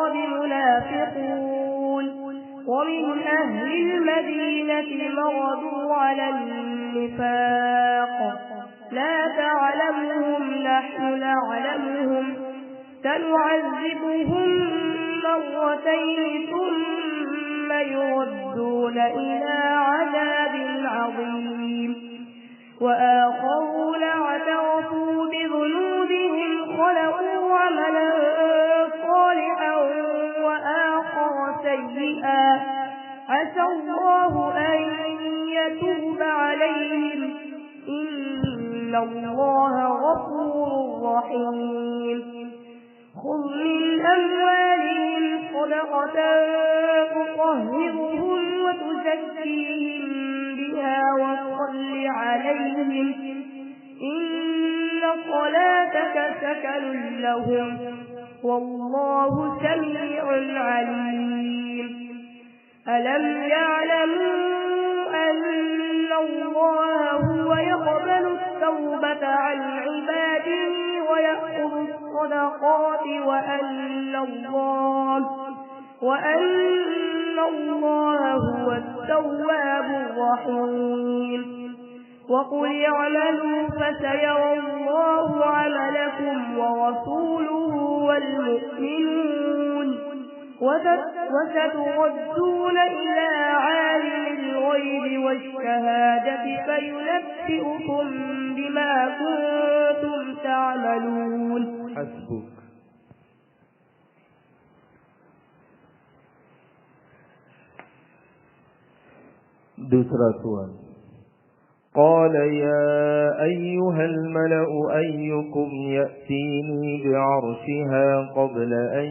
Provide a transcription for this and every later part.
المنافقون ومن أهل المدينة مردوا على النفاق لا تعلمهم نحن نعلمهم سنعذبهم مرتين ثم يردون إلى عذاب عظيم وآخرون اعترفوا بذنوبهم خلقوا عملا صالحا وآخر سيئا عسى الله أن يتوب عليهم إن الله غفور رحيم خذ من أموالهم صدقة تطهرهم وتزكيهم بها وصل عليهم إن صلاتك سكن لهم والله سميع عليم ألم يعلموا أن الله هو يقبل التوبة عن عباده ويأخذ الصدقات وأن الله هو التواب الرحيم وقل اعملوا فسيرى الله عملكم ورسوله والمؤمنون وستردون إلى عالم الغيب والشهادة فينبئكم بما كنتم تعملون. حسبك. दूसरा सवाल قال يا أيها الملأ أيكم يأتيني بعرشها قبل أن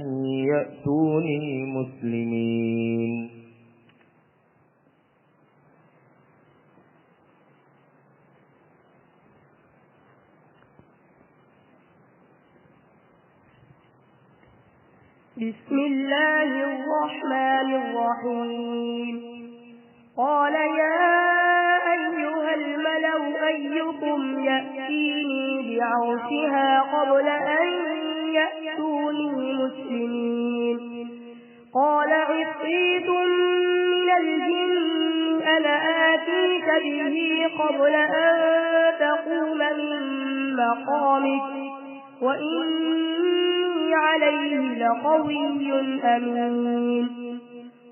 يأتوني مسلمين. بسم الله الرحمن الرحيم. قال يا أيها الملأ أيكم يأتيني بعرشها قبل أن يأتوني مسلمين. قال عفريت من الجن أنا آتيك به قبل أن تقوم من مقامك وإني عليه لقوي أمين.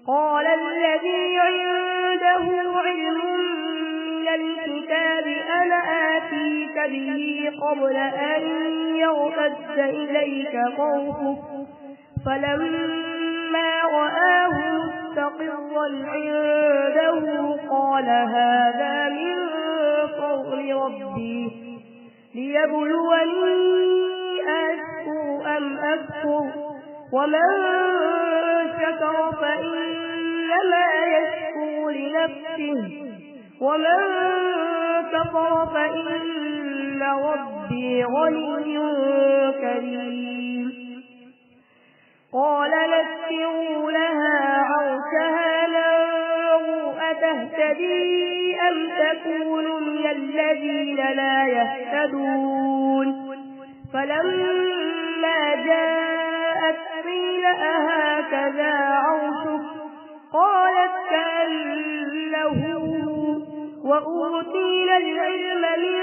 قال الذي عنده علم من الكتاب أنا آتيك به قبل أن يرتد إليك طرفك فلما رآه مستقرا عنده قال هذا من فضل ربي ليبلوني أشكر أم أكفر ومن شكر فإنما يشكر لنفسه ومن كفر فإن ربي غني كريم. قال نسروا لها عرشها ننظر أتهتدي أم تكون من الذين لا يهتدون. فلما جاءت قيل أهكذا عرشك قالت كأنه وأوتينا العلم من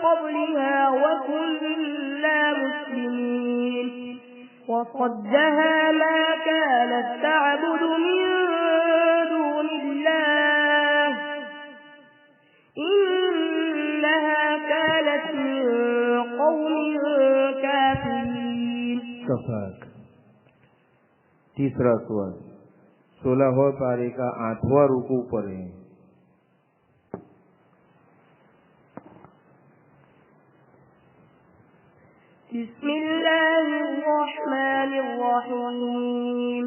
قبلها وكنا مسلمين. وصدها ما كانت تعبد من دون الله إنها كانت من قوم كافرين. कफाक। तीसरा सवाल 16वें पारे का 8वां रुकू पर है। بسم الله الرحمن الرحيم.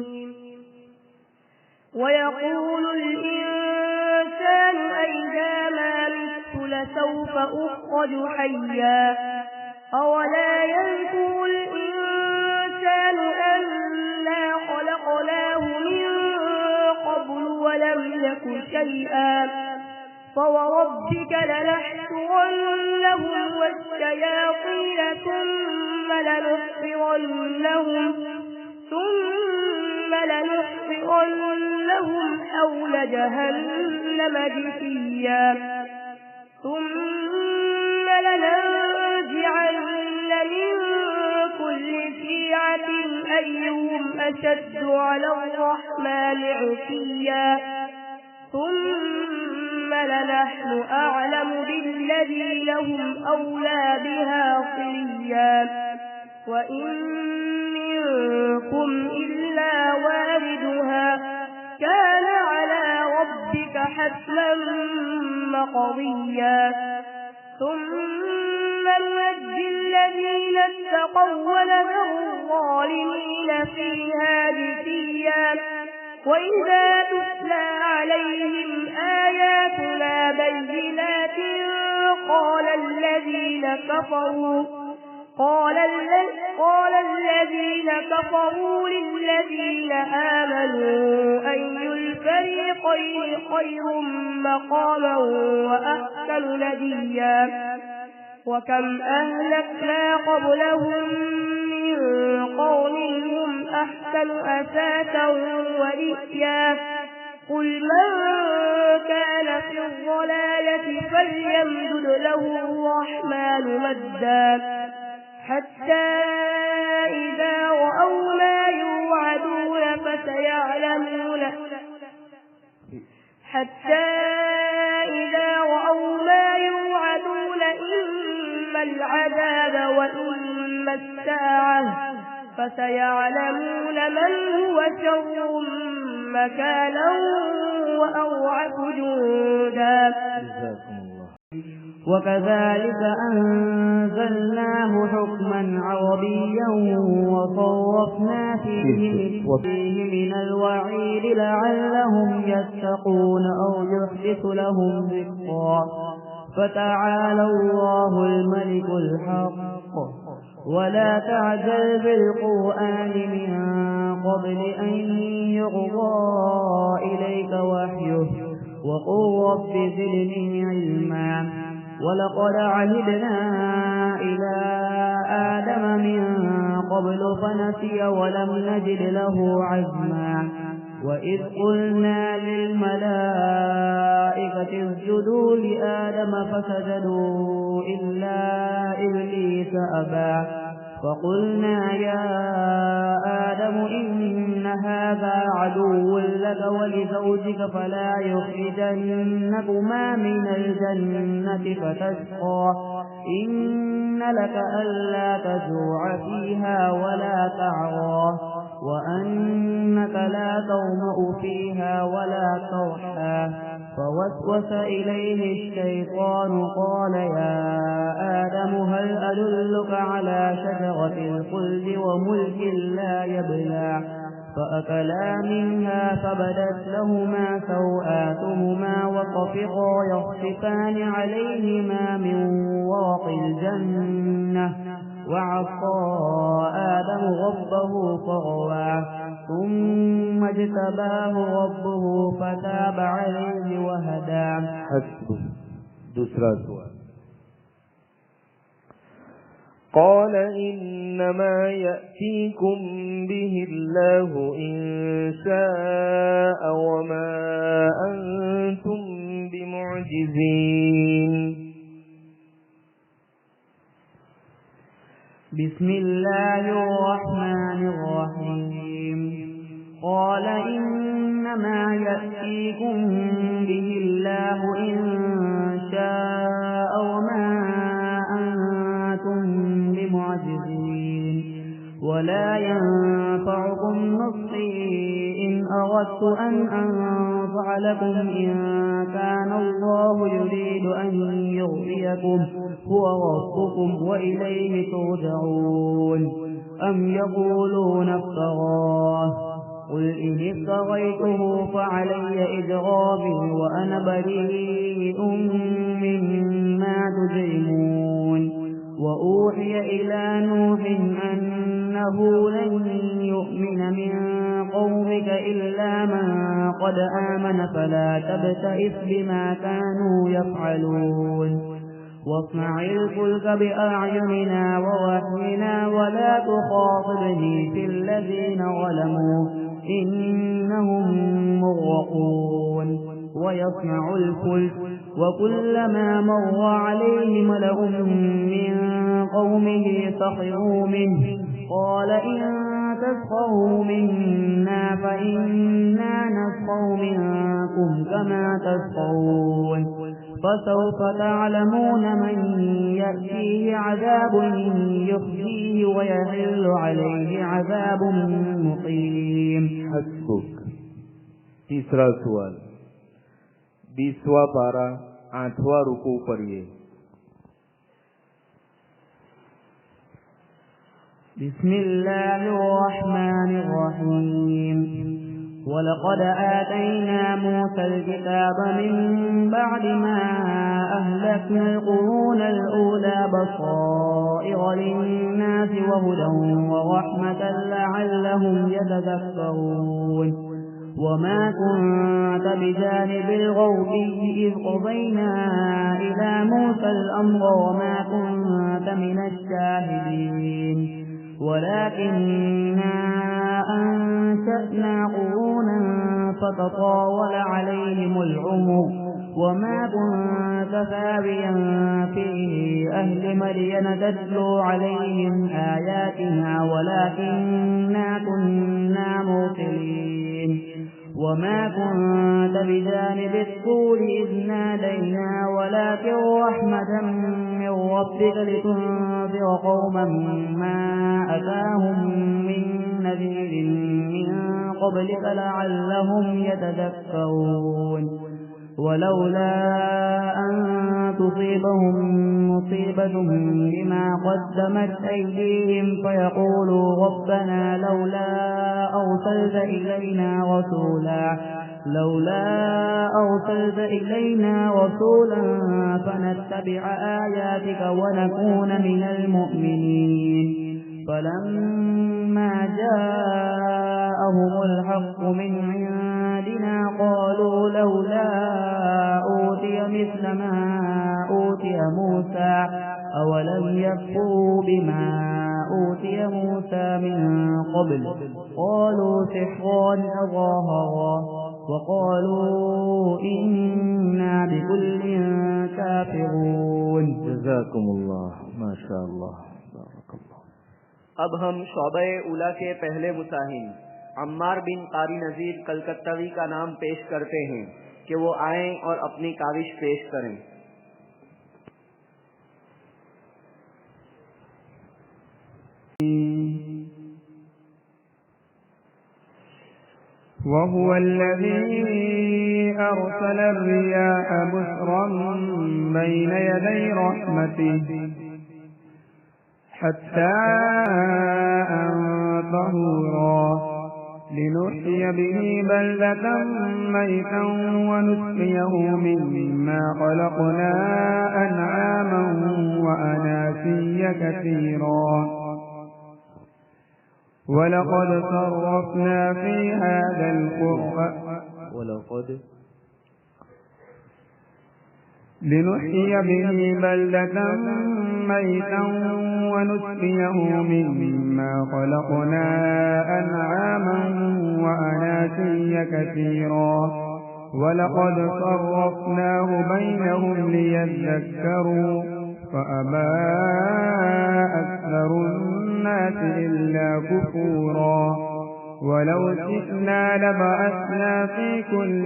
ويقول الإنسان أئذا ما مت لسوف أخرج حيا أولا يذكر الإنسان أنا خلقناه من قبل ولم يك شيئا فوربك لنحشرنهم والشياطين ثم لنحضرنهم ثم ولنحصرنهم حول جهنم جثيا ثم لننزعن من كل شيعة أيهم أشد على الرحمن عتيا ثم لنحن أعلم بالذين هم أولى بها صليا وإن منكم إلا واردها كان على ربك حتما مقضيا ثم ننجي الذين اتقوا ونذر الظالمين فيها جثيا وإذا تتلى عليهم آياتنا بينات قال الذين كفروا للذين آمنوا أي الفريقين خير مقاما وأحسن نديا وكم أهلكنا قبلهم من قوم هم أحسن أثاثا ورئيا قل من كان في الضلالة فليمدد له الرحمن مدا حتى إذا رأوا ما يوعدون إما العذاب وإما الساعة فسيعلمون من هو شر مكانا وأضعف جندا. وكذلك أنزلناه حكما عربيا وصرفنا فيه من الوعيد لعلهم يتقون أو يحدث لهم ذكرا. فتعالى الله الملك الحق ولا تعجل بالقرآن من قبل أن يقضى إليك وحيه وقل رب زدني علما. ولقد عهدنا إلى آدم من قبل فنسي ولم نجد له عزما. وإذ قلنا للملائكة اسجدوا لآدم فسجدوا إلا إبليس أبى. فقلنا يا آدم إن هذا عدو لك ولزوجك فلا يخرجنكما من الجنة فتشقى. إن لك ألا تجوع فيها ولا تعرى وأنك لا تظمأ فيها ولا تضحى. فوسوس إليه الشيطان قال يا آدم هل أدلك على شجرة الخلد وملك لا يبلى. فأكلا منها فبدت لهما سوآتهما وطفقا يخصفان عليهما من ورق الجنة. وعصى آدم ربه فغوى ثم اجتباه ربه فتاب عليه وهدى. दूसरा सवाल قال إنما يأتيكم به الله إن شاء وما أنتم بمعجزين. بسم الله الرحمن الرحيم. قال إنما يأتيكم به الله إن شاء وما أنتم بمعجزين. ولا ينفعكم نصحي إن أردت أن أنصح لكم إن كان الله يريد أن يغويكم هو ربكم وإليه ترجعون. أم يقولون افتراه قل إن افتريته فعلي إجرامي وأنا بريء مما تجرمون. وأوحي إلى نوح أنه لن يؤمن من قومك إلا من قد آمن فلا تبتئس بما كانوا يفعلون. واصنع الفلك بأعيننا ووحينا ولا تخاطبني في الذين ظلموا إنهم مغرقون ويصنع الفلك وكلما مر عليه ملأ من قومه سخروا منه قال إن تسخروا منا فإنا نسخر منكم كما تسخرون فسوف تعلمون من يأتيه عذاب يخزيه ويحل عليه عذاب مقيم. حسبك. तीसरा सवाल 20वां पारा 8वां रुकू पढ़िए. بسم الله الرحمن الرحيم. ولقد آتينا موسى الكتاب من بعد ما أهلكنا القرون الأولى بصائر للناس وهدى ورحمة لعلهم يتذكرون وما كنت بجانب الغربي إذ قضينا إلى موسى الأمر وما كنت من الشاهدين ولكننا أنشأنا قرونا فتطاول عليهم العمر وما كنت ثاويا في أهل مدين تتلو عليهم آياتنا ولكننا كنا مرسلين وما كنت بجانب الطور إذ نادينا ولكن رحمة من ربك لتنذر قوما ما أتاهم من نذير من قبلك لعلهم يتذكرون ولولا أن تصيبهم مصيبة بما قدمت أيديهم فيقولوا ربنا لولا أرسلت إلينا رسولا فنتبع آياتك ونكون من المؤمنين فلما جاءهم الحق من عندنا قالوا لولا أوتي مثل ما أوتي موسى أولم يكفروا بما أوتي موسى من قبل قالوا سحران تظاهرا وقالوا إنا بكل كافرون. جزاكم الله ما شاء الله بارك الله. अब हम शोबे उला के पहले मुसाहिन अम्मार बिन कारी नजीर कलकत्तावी का नाम पेश करते हैं कि वो आएं और अपनी काविश पेश करें. وهو الذي أرسل الرياح بشرا بين يدي رحمته حتى طهورا لنحيي به بلدة ميتا ونسقيه مما خلقنا أنعاما وأناسيا كثيرا ولقد صرفنا في هذا القرآن لنحيي به بلدة ميتا ونسقيه مما خلقنا أنعاما وأناسيا كثيرا ولقد صرفناه بينهم ليذكروا فأبى أكثر الناس إلا كفورا ولو شئنا لبعثنا في كل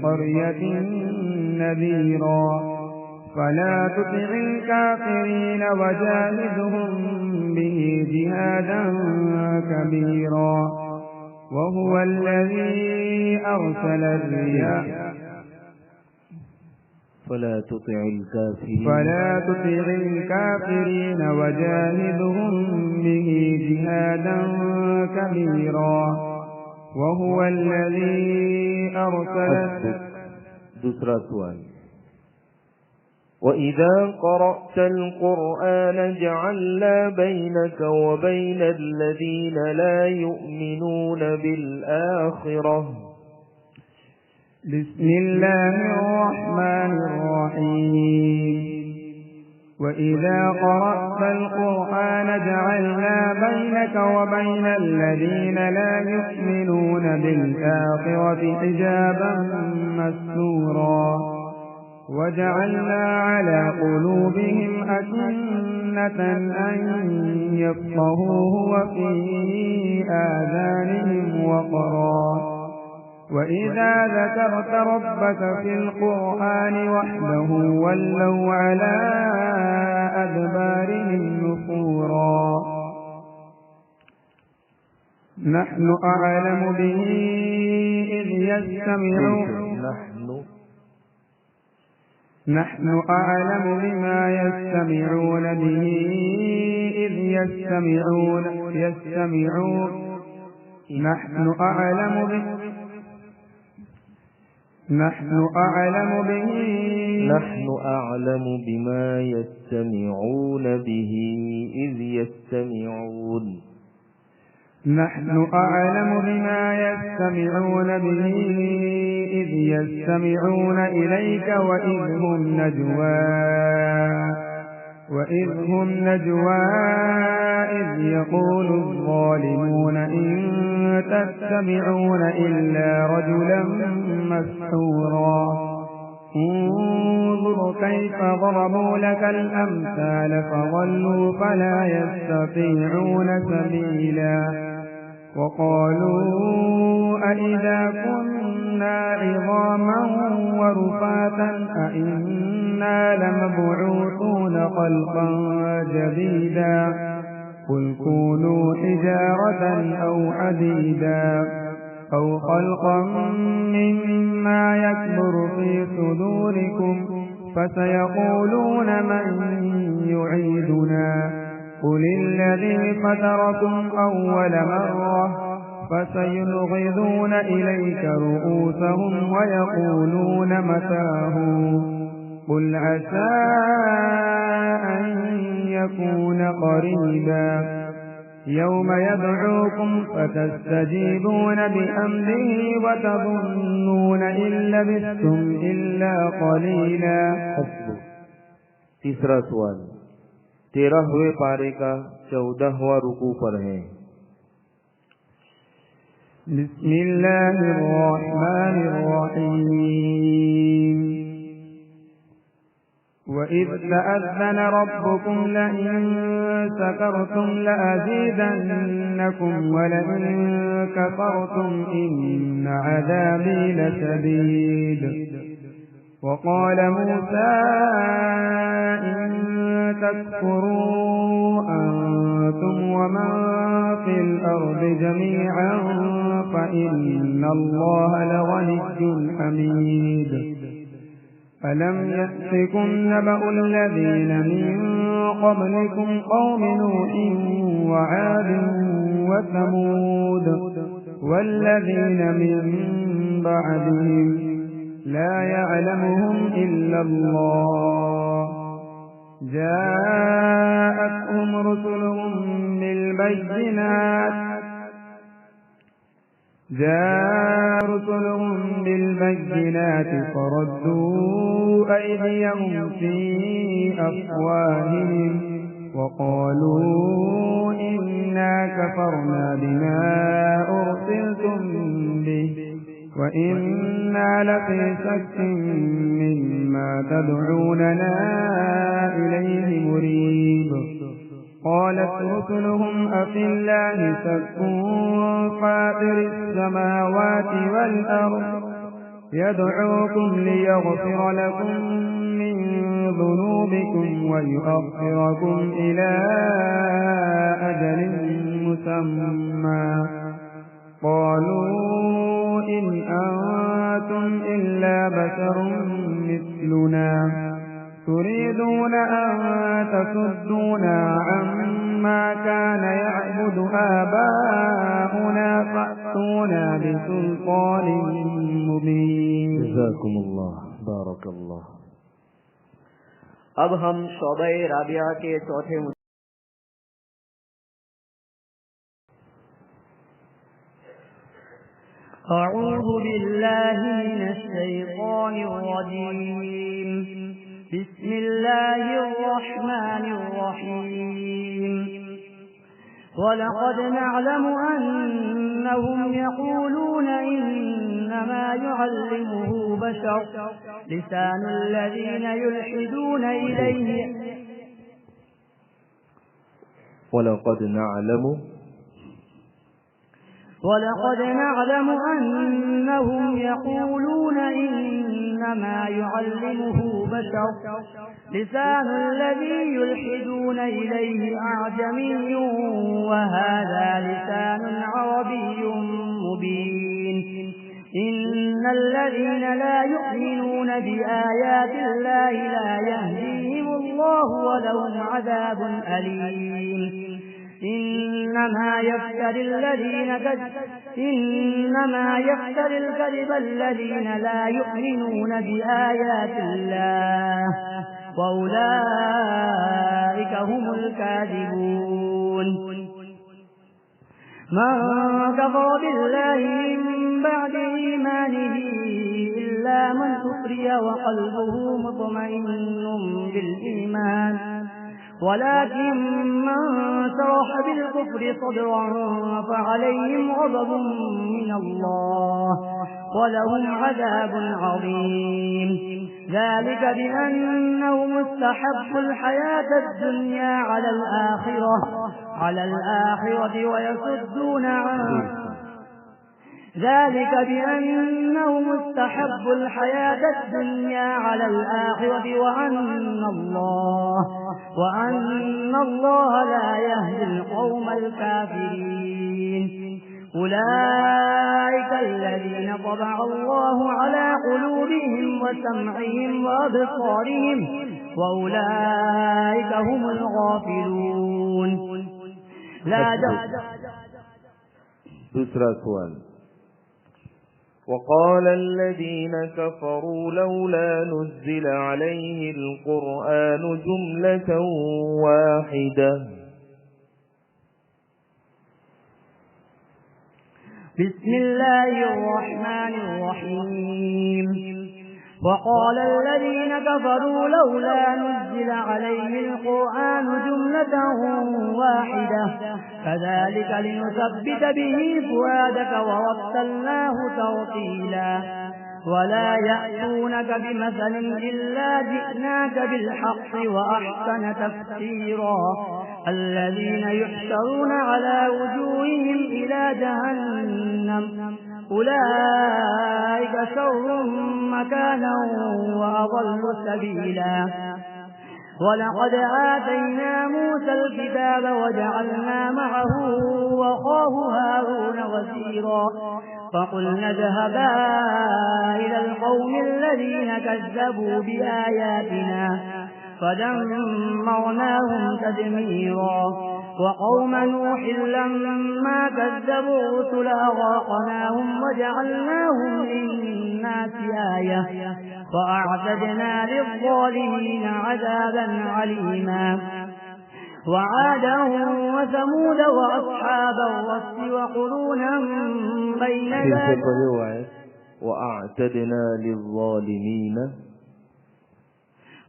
قرية نذيرا فلا تطع الكافرين وجاهدهم به جهادا كبيرا وهو الذي أرسل الرياح فلا تطع الكافرين وجاهدهم به جهادا كبيرا وهو الذي أرسل. दूसरा सवाल وإذا قرأت القرآن جعلنا بينك وبين الذين لا يؤمنون بالآخرة. بسم الله الرحمن الرحيم. وإذا قرأت القرآن جعلنا بينك وبين الذين لا يؤمنون بالآخرة حجابا مستورا وجعلنا على قلوبهم أكنة أن يفقهوه وفي آذانهم وقرا وإذا ذكرت ربك في القرآن وحده ولوا على أدبارهم نفورا نحن أعلم به إذ يستمعون نحن أعلم بما يستمعون به إذ يستمعون نحن أعلم بما يستمعون به إذ يستمعون نحن أعلم بما يستمعون به إذ يستمعون إليك وإذ هم نجوى إذ يقول الظالمون إن تتبعون إلا رجلا مسحورا انظر كيف ضربوا لك الأمثال فضلوا فلا يستطيعون سبيلا وقالوا أئذا كنا عظاما ورفاتا أئنا لمبعوثون خلقا جديدا قل كونوا حجارة أو حديدا أو خلقا مما يكبر في صدوركم فسيقولون من يعيدنا قل الذي فطركم أول مرة فسينغضون إليك رؤوسهم ويقولون متاه قل عسى أن يكون قريبا يوم يدعوكم فتستجيبون بأمره وتظنون إن لبثتم إلا قليلا. तीसरा सवाल 13वें पारे का 14वां रुकू पर है। बिस्मिल्लाहिर रहमानिर रहीम وإذ تأذن ربكم لئن شكرتم لأزيدنكم ولئن كفرتم إن عذابي لشديد وقال موسى إن تكفروا أنتم ومن في الأرض جميعا فإن الله لغني حميد ألم يأتكم نبأ الذين من قبلكم قوم نوح وعاد وثمود والذين من بعدهم لا يعلمهم إلا الله جاءتهم رسلهم بالبينات فردوا أيديهم في أفواههم وقالوا إنا كفرنا بما أرسلتم به وإنا لفي شك مما تدعوننا إليه مريب قالت رسلهم أفي الله شك فاطر السماوات والأرض يدعوكم ليغفر لكم من ذنوبكم ويؤخركم إلى أجل مسمى قالوا إن أنتم إلا بشر مثلنا تريدون أن تصدونا عما كان يعبد آباؤنا فأتونا بسلطان مبين. جزاكم الله بارك الله. अब हम शोबे राबिया के चौथे أعوذ بالله من الشيطان الرجيم بسم الله الرحمن الرحيم ولقد نعلم أنهم يقولون إنما يعلمه بشر لسان الذين يلحدون إليه ولقد نعلم أنهم يقولون إنما يعلمه بشر لسان الذي يلحدون إليه أعجمي وهذا لسان عربي مبين إن الذين لا يؤمنون بآيات الله لا يهديهم الله ولهم عذاب أليم إنما يفتر الكذب الذين لا يؤمنون بآيات الله وأولئك هم الكاذبون من كفر بالله من بعد إيمانه إلا من كفر وقلبه مطمئن بالإيمان ولكن من شرح بالكفر صدرا فعليهم غضب من الله ولهم عذاب عظيم ذلك بأنهم استحبوا الحياة الدنيا على الآخرة ويصدون عن ذلك بأنهم استحبوا الحياة الدنيا على الآخرة وأن الله لا يهدي القوم الكافرين أولئك الذين طبع الله على قلوبهم وسمعهم وأبصارهم وأولئك هم الغافلون दूसरा सवाल وقال الذين كفروا لولا نزل عليه القرآن جملة واحدة بسم الله الرحمن الرحيم وقال الذين كفروا لولا نزل عليه القرآن جملة واحدة كذلك لنثبت به فؤادك ورتلناه ترتيلا ولا يأتونك بمثل إلا جئناك بالحق وأحسن تفسيرا الذين يحشرون على وجوههم إلى جهنم أولئك شر مكانا وأضل سبيلا ولقد آتينا موسى الكتاب وجعلنا معه وأخاه هارون وزيرا فقلنا اذهبا إلى القوم الذين كذبوا بآياتنا فدمرناهم تدميرا وقوم نوح لما كذبوا الرسل أغرقناهم وجعلناهم للناس آية وأعتدنا للظالمين عذابا عليما وعادا وثمود وأصحاب الرس وقرونا بين ذلك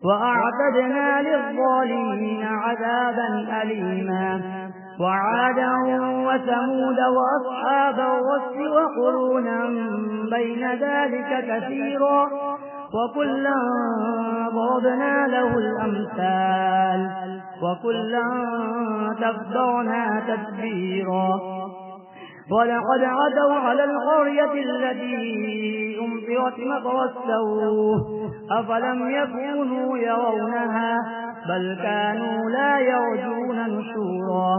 وأعتدنا للظالمين عذابا أليما وعادا وثمود وأصحاب الرس وقرونا بين ذلك كثيرا وكلا ضربنا له الأمثال وكلا تبرنا تدبيرا ولقد عتوا على القرية التي أمطرت مطر السوء أفلم يكونوا يرونها بل كانوا لا يرجون نشورا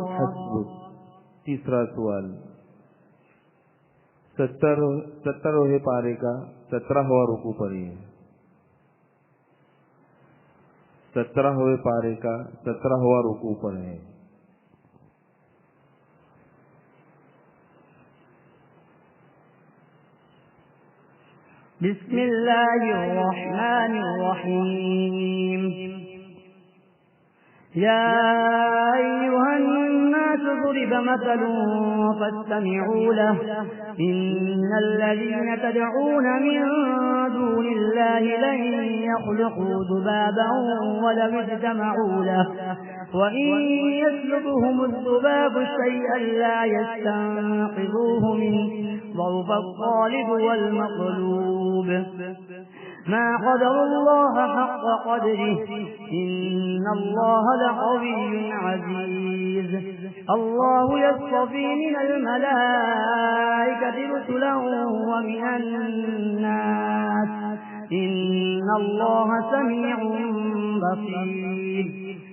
तीसरा सवाल 17वें पारे का 17वां रुकू पढ़िए 17वें पारे का 17वां रुकू पढ़े بسم الله الرحمن الرحيم يا أيها الناس ضرب ضرب مثل فاستمعوا له إن الذين تدعون من دون الله لن يخلقوا ذبابا ولو اجتمعوا له وإن يسلبهم الذباب شيئا لا يستنقذوه منه ضعف الطالب والمطلوب ما قدر الله حق قدره إن الله لقوي عزيز الله يصطفي من الملائكة رسلا ومن الناس إن الله سميع بصير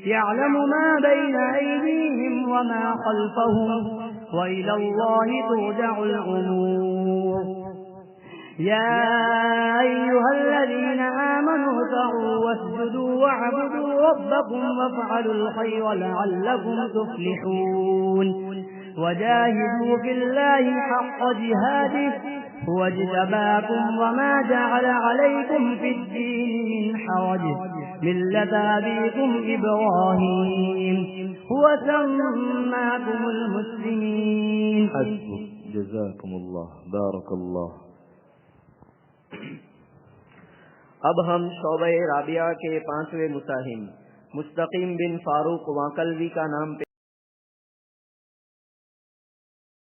يعلم ما بين أيديهم وما خلفهم وإلى الله ترجع الأمور يا أيها الذين آمنوا اركعوا واسجدوا واعبدوا ربكم وافعلوا الخير لعلكم تفلحون وجاهدوا في الله حق جهاده هو اجتباكم وما جعل عليكم في الدين من حرج ملة أبيكم إبراهيم هو سماكم المسلمين. حسبك جزاكم الله بارك الله. अब हम शोबे राबिया के 5वें मुसाहिम मुस्तकीम बिन फारूक वाकलवी का नाम